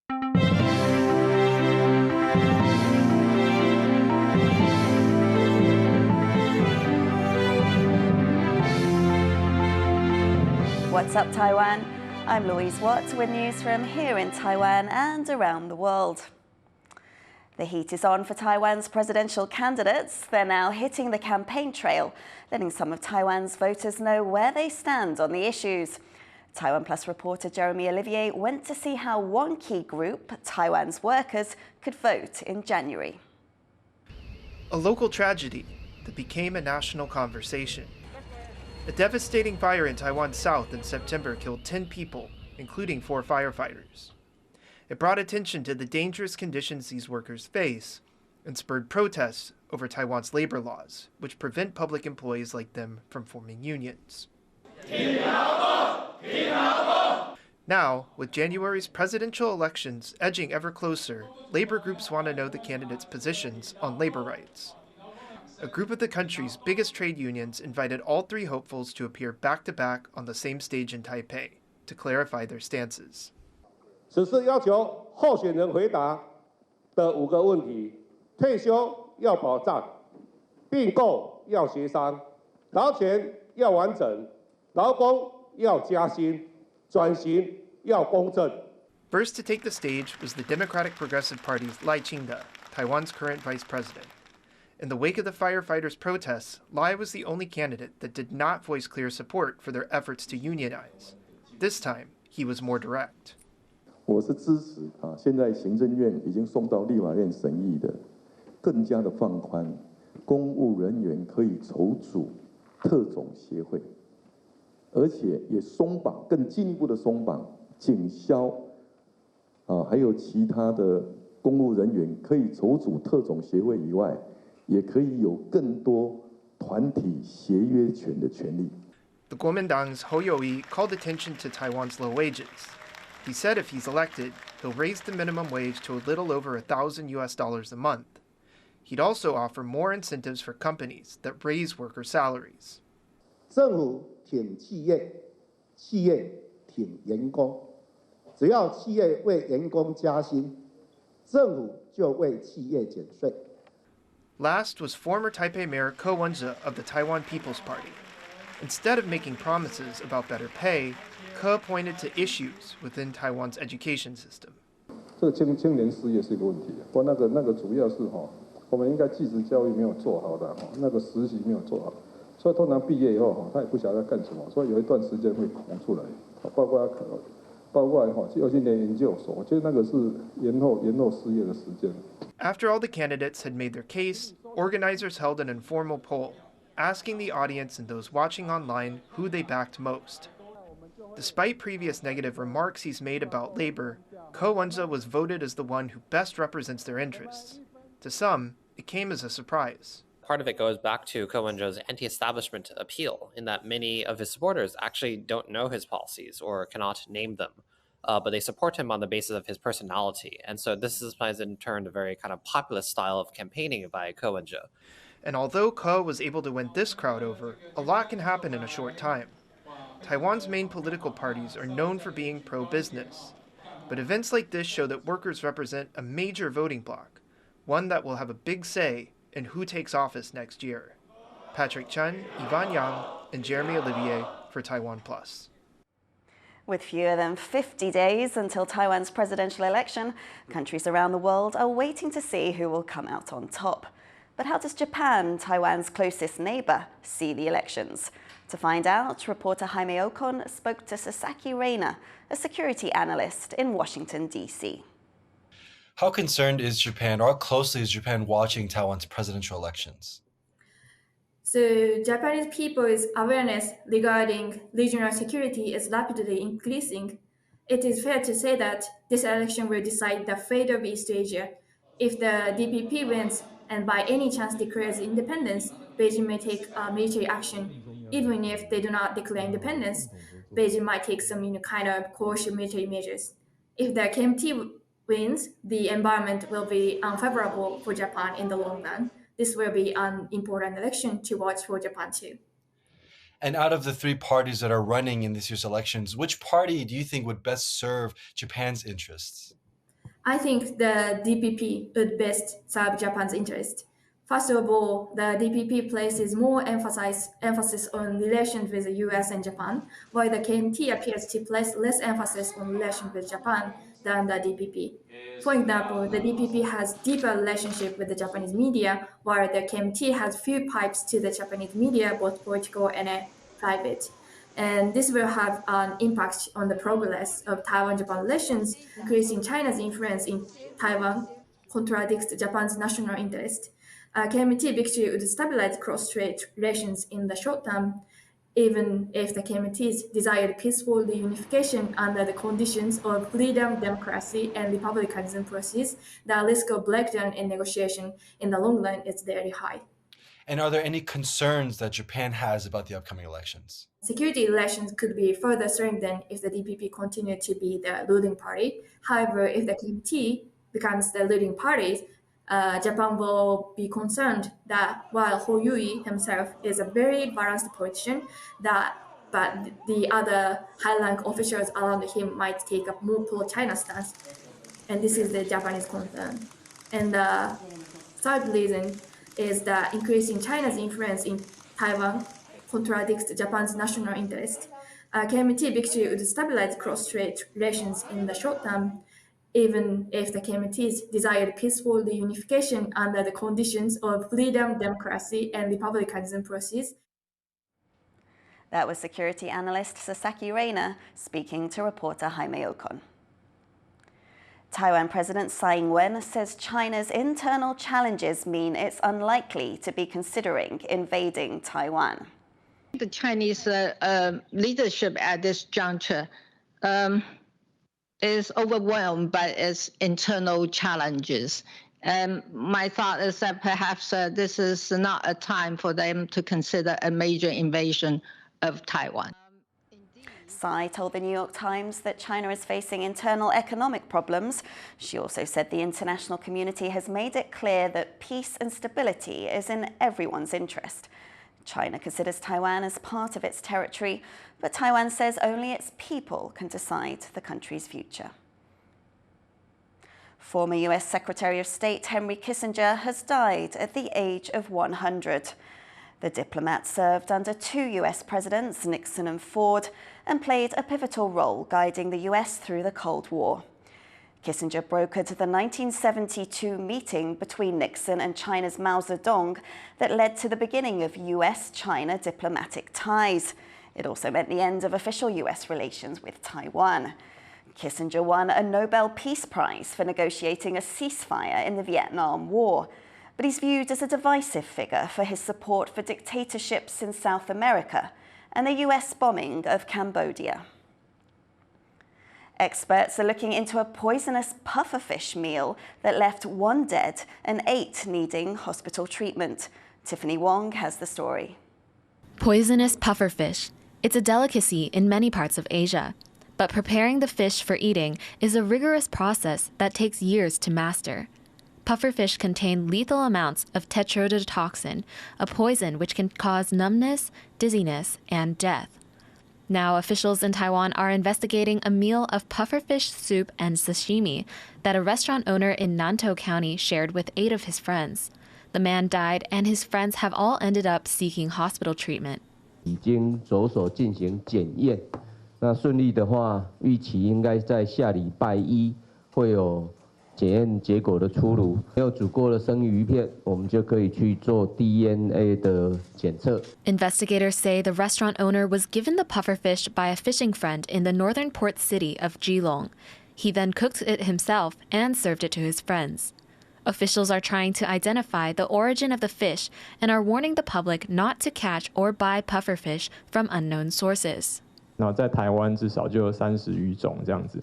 What's up, Taiwan? I'm Louise with news from here in Taiwan and around the world. The heat is on for Taiwan's presidential candidates. They're now hitting the campaign trail, letting some of Taiwan's voters know where they stand on the issues. TaiwanPlus reporter Jeremy Olivier went to see how one key group, Taiwan's workers, could vote in January. A local tragedy that became a national conversation. A devastating fire in Taiwan South in September killed 10 people, including 4 firefighters. It brought attention to the dangerous conditions these workers face and spurred protests over Taiwan's labor laws, which prevent public employees like them from forming unions. Now, with January's presidential elections edging ever closer, labor groups want to know the candidates' positions on labor rights. A group of the country's biggest trade unions invited all 3 hopefuls to appear back-to-back on the same stage in Taipei to clarify their stances. 此次要求候选人回答的5个问题：退休要保障，并购要协商，劳权要完整，劳工要加薪，转型要公正。 First to take the stage was the Democratic Progressive Party's Lai Ching-te, Taiwan's current vice president. In the wake of the firefighters' protests, Lai was the only candidate that did not voice clear support for their efforts to unionize. This time, he was more direct. 我是支持现在行政院已经送到立法院审议的，更加的放宽，公务人员可以筹组特种协会，而且也松绑，更进一步的松绑警消，还有其他的公务人员可以筹组特种协会以外。 也可以有更多团体协约权的权利。The Kuomintang's Hou You-yi called attention to Taiwan's low wages. He said if he's elected, he'll raise the minimum wage to a little over $1,000 a month. He'd also offer more incentives for companies that raise worker salaries. 政府挺企业，企业挺员工。只要企业为员工加薪，政府就为企业减税。 Last was former Taipei Mayor Ko Wen-je of the Taiwan People's Party. Instead of making promises about better pay, Ko pointed to issues within Taiwan's education system. 这个青年失业是一个问题，不过那个主要是我们应该技职教育没有做好的那个实习没有做好，所以通常毕业以后他也不晓得要干什么，所以有一段时间会空出来，包括尤其连研究所，我觉得那个是延后失业的时间。 After all the candidates had made their case, organizers held an informal poll, asking the audience and those watching online who they backed most. Despite previous negative remarks he's made about labor, Ko Wen-je was voted as the one who best represents their interests. To some, it came as a surprise. Part of it goes back to Ko Wen-je's anti-establishment appeal, in that many of his supporters actually don't know his policies or cannot name them. But they support him on the basis of his personality. And so this is in turn a very kind of populist style of campaigning by Ko Wen-je. And although Ko was able to win this crowd over, a lot can happen in a short time. Taiwan's main political parties are known for being pro-business. But events like this show that workers represent a major voting bloc, one that will have a big say in who takes office next year. Patrick Chen, Yvonne Yang, and Jeremy Olivier for TaiwanPlus. With fewer than 50 days until Taiwan's presidential election, countries around the world are waiting to see who will come out on top. But how does Japan, Taiwan's closest neighbor, see the elections? To find out, reporter Jaime Ocon spoke to Sasaki Reina, a security analyst in Washington, D.C. How concerned is Japan, or how closely is Japan watching Taiwan's presidential elections? So Japanese people's awareness regarding regional security is rapidly increasing. It is fair to say that this election will decide the fate of East Asia. If the DPP wins and by any chance declares independence, Beijing may take military action. Even if they do not declare independence, Beijing might take some kind of coercive military measures. If the KMT wins, the environment will be unfavorable for Japan in the long run. This will be an important election to watch for Japan too. And out of the 3 parties that are running in this year's elections, which party do you think would best serve Japan's interests? I think the DPP would best serve Japan's interest. First of all, the DPP places more emphasis on relations with the US and Japan, while the KMT appears to place less emphasis on relations with Japan than the DPP. For example, the DPP has deeper relationship with the Japanese media, while the KMT has few pipes to the Japanese media, both political and private. And this will have an impact on the progress of Taiwan-Japan relations. Increasing China's influence in Taiwan contradicts Japan's national interest. KMT victory would stabilize cross-strait relations in the short term, even if the KMT's desired peaceful reunification under the conditions of freedom, democracy, and republicanism process, the risk of breakdown in negotiation in the long run is very high. And are there any concerns that Japan has about the upcoming elections? Security relations could be further strengthened if the DPP continued to be the ruling party. However, if the KMT becomes the leading party, Japan will be concerned that while Ho Yui himself is a very balanced politician, but the other high-rank officials around him might take a more pro-China stance, and this is the Japanese concern. And the third reason is that increasing China's influence in Taiwan contradicts Japan's national interest. KMT victory would stabilize cross-strait relations in the short term, even if the KMT's desired peaceful reunification under the conditions of freedom, democracy, and republicanism process. That was security analyst Sasaki Reina speaking to reporter Jaime Ocon. Taiwan President Tsai Ing-wen says China's internal challenges mean it's unlikely to be considering invading Taiwan. The Chinese leadership at this juncture is overwhelmed by its internal challenges. And my thought is that perhaps this is not a time for them to consider a major invasion of Taiwan. Tsai told the New York Times that China is facing internal economic problems. She also said the international community has made it clear that peace and stability is in everyone's interest. China considers Taiwan as part of its territory, but Taiwan says only its people can decide the country's future. Former US Secretary of State Henry Kissinger has died at the age of 100. The diplomat served under 2 US presidents, Nixon and Ford, and played a pivotal role guiding the US through the Cold War. Kissinger brokered the 1972 meeting between Nixon and China's Mao Zedong that led to the beginning of US-China diplomatic ties. It also meant the end of official US relations with Taiwan. Kissinger won a Nobel Peace Prize for negotiating a ceasefire in the Vietnam War, but he's viewed as a divisive figure for his support for dictatorships in South America and the US bombing of Cambodia. Experts are looking into a poisonous pufferfish meal that left 1 dead and 8 needing hospital treatment. Tiffany Wong has the story. Poisonous pufferfish. It's a delicacy in many parts of Asia. But preparing the fish for eating is a rigorous process that takes years to master. Pufferfish contain lethal amounts of tetrodotoxin, a poison which can cause numbness, dizziness, and death. Now, officials in Taiwan are investigating a meal of pufferfish soup and sashimi that a restaurant owner in Nantou County shared with 8 of his friends. The man died, and his friends have all ended up seeking hospital treatment. 已经着手进行检验，那顺利的话，预期应该在下礼拜1会有检验结果的出炉。没有煮过的生鱼片，我们就可以去做 DNA 的检测。Investigators say the restaurant owner was given the pufferfish by a fishing friend in the northern port city of Geelong. He then cooked it himself and served it to his friends. Officials are trying to identify the origin of the fish and are warning the public not to catch or buy pufferfish from unknown sources. 那在台湾至少就有30余种这样子，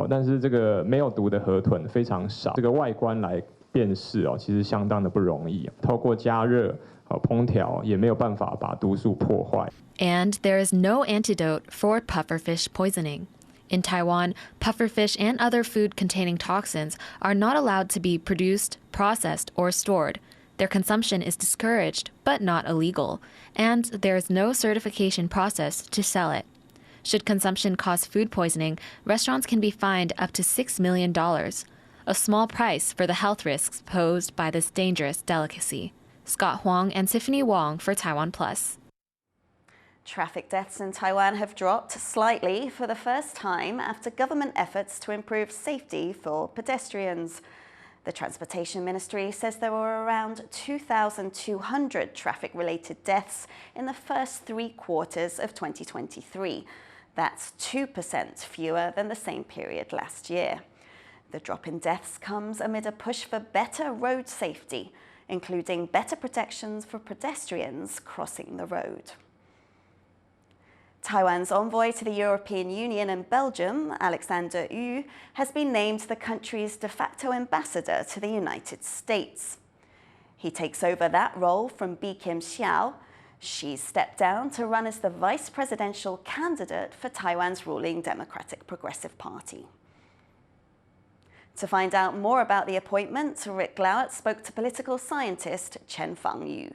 但是这个没有毒的河豚非常少，这个外观来辨识其实相当的不容易，透过加热烹调也没有办法把毒素破坏。And there is no antidote for pufferfish poisoning. In Taiwan, pufferfish and other food containing toxins are not allowed to be produced, processed, or stored. Their consumption is discouraged, but not illegal, and there is no certification process to sell it. Should consumption cause food poisoning, restaurants can be fined up to $6 million. a small price for the health risks posed by this dangerous delicacy. Scott Huang and Tiffany Wong for TaiwanPlus. Traffic deaths in Taiwan have dropped slightly for the first time after government efforts to improve safety for pedestrians. The Transportation Ministry says there were around 2,200 traffic-related deaths in the first 3 quarters of 2023. That's 2% fewer than the same period last year. The drop in deaths comes amid a push for better road safety, including better protections for pedestrians crossing the road. Taiwan's envoy to the European Union and Belgium, Alexander Yu, has been named the country's de facto ambassador to the United States. He takes over that role from Bi-khim Hsiao. She's stepped down to run as the vice presidential candidate for Taiwan's ruling Democratic Progressive Party. To find out more about the appointment, Rick Glauert spoke to political scientist Chen FangYu.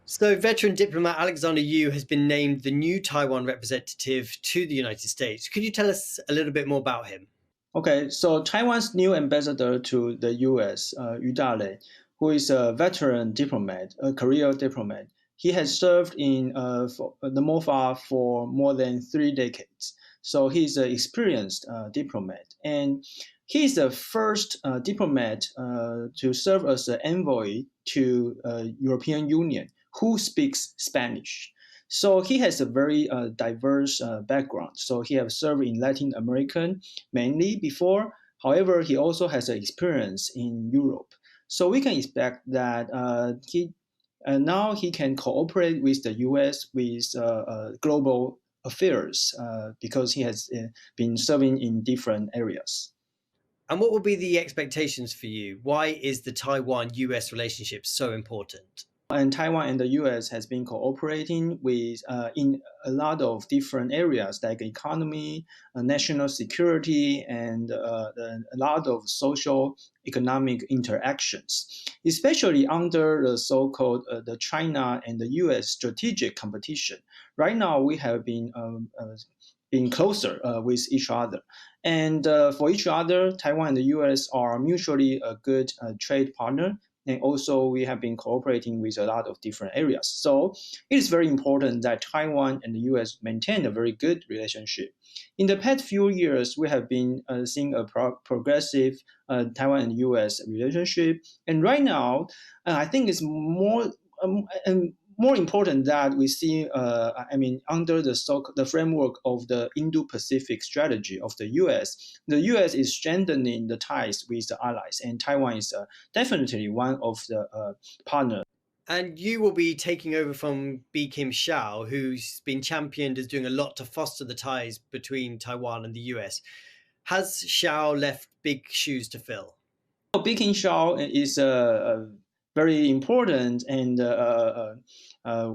So veteran diplomat Alexander Yu has been named the new Taiwan representative to the United States. Could you tell us a little bit more about him? Okay, so Taiwan's new ambassador to the U.S., Yu Dalei, who is a veteran diplomat, a career diplomat. He has served in the MOFA for more than 3 decades. So he's an experienced diplomat. And he's the first diplomat to serve as an envoy to European Union who speaks Spanish. So he has a very diverse background. So he has served in Latin American mainly before. However, he also has an experience in Europe. So we can expect that now he can cooperate with the U.S. with global affairs because he has been serving in different areas. And what will be the expectations for you? Why is the Taiwan-US relationship so important? And Taiwan and the U.S. has been cooperating with in a lot of different areas like economy, national security, and a lot of social economic interactions, especially under the so-called the China and the U.S. strategic competition. Right now, we have been closer with each other. And for each other, Taiwan and the U.S. are mutually a good trade partner. And also, we have been cooperating with a lot of different areas. So it is very important that Taiwan and the U.S. maintain a very good relationship. In the past few years, we have been seeing a progressive Taiwan and U.S. relationship. And right now, I think it's more important that we see, under the framework of the Indo-Pacific strategy of the U.S. The U.S. is strengthening the ties with the allies, and Taiwan is definitely one of the partners. And you will be taking over from Bi-khim Hsiao, who's been championed as doing a lot to foster the ties between Taiwan and the US. Has Hsiao left big shoes to fill? Bi-khim Hsiao is a very important and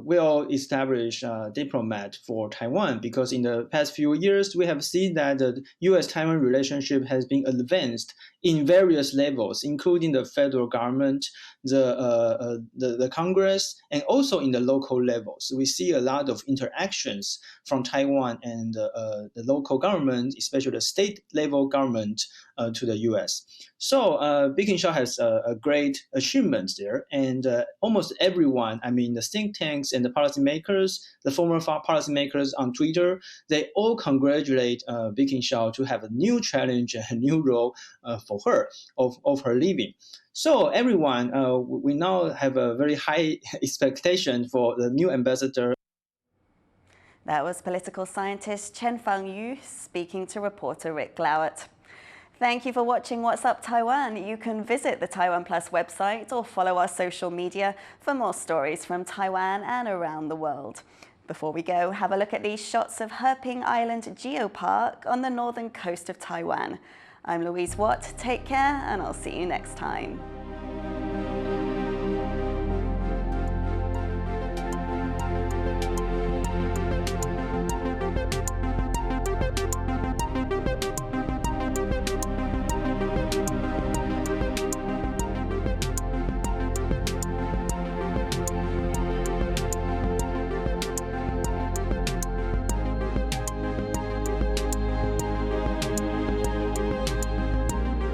well-established diplomat for Taiwan, because in the past few years, we have seen that the U.S.-Taiwan relationship has been advanced in various levels, including the federal government, the Congress, and also in the local levels. We see a lot of interactions from Taiwan and the local government, especially the state-level government, to the U.S. So Bi-khim Hsiao has a great achievement there, and almost everyone, the think tanks and the policymakers, the former policymakers on Twitter, they all congratulate Bi-khim Hsiao to have a new challenge and a new role for her, of her leaving. So everyone, we now have a very high expectation for the new ambassador. That was political scientist Chen FangYu speaking to reporter Rick Glauert. Thank you for watching What's Up Taiwan. You can visit the TaiwanPlus website or follow our social media for more stories from Taiwan and around the world. Before we go, have a look at these shots of Heping Island Geopark on the northern coast of Taiwan. I'm Louise Watt. Take care, and I'll see you next time.